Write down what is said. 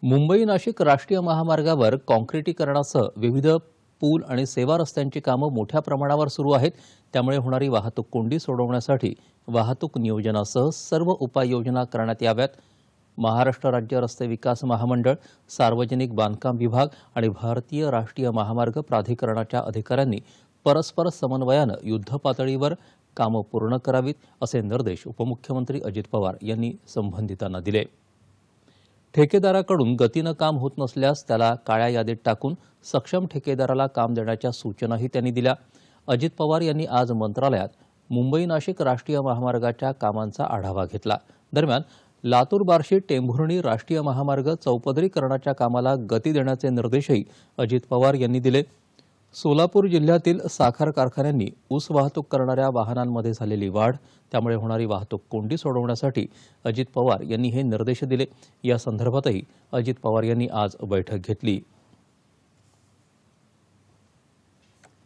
मुंबई नाशिक राष्ट्रीय महामार्गावर काँक्रिटीकरणासह विविध पूल आणि सेवा रस्त्यांची कामं मोठ्या प्रमाणावर सुरू आहेत. त्यामुळे होणारी वाहतूक कोंडी सोडवण्यासाठी वाहतूक नियोजनासह सर्व उपाययोजना करण्यात याव्यात. महाराष्ट्र राज्य रस्ते विकास महामंडळ, सार्वजनिक बांधकाम विभाग आणि भारतीय राष्ट्रीय महामार्ग प्राधिकरणाच्या अधिकाऱ्यांनी परस्पर समन्वयानं युद्धपातळीवर कामं पूर्ण करावीत, असे निर्देश उपमुख्यमंत्री अजित पवार यांनी संबंधितांना दिले. ठेकेदाराकडून गतीनं काम होत नसल्यास त्याला काळ्या यादीत टाकून सक्षम ठेकेदाराला काम देण्याच्या सूचनाही त्यांनी दिल्या. अजित पवार यांनी आज मंत्रालयात मुंबई नाशिक राष्ट्रीय महामार्गाच्या कामांचा आढावा घेतला. दरम्यान लातूर बार्शी टेंभुर्णी राष्ट्रीय महामार्ग चौपदरीकरणाच्या कामाला गती देण्याचे निर्देशही अजित पवार यांनी दिले. सोलापूर जिल्ह्यातील साखर कारखान्यांनी ऊस वाहतूक करणाऱ्या वाहनांमध्ये झालेली वाढ, त्यामुळे होणारी वाहतूक कोंडी सोडवण्यासाठी अजित पवार यांनी हे निर्देश दिले. या संदर्भातही अजित पवार यांनी आज बैठक घेतली.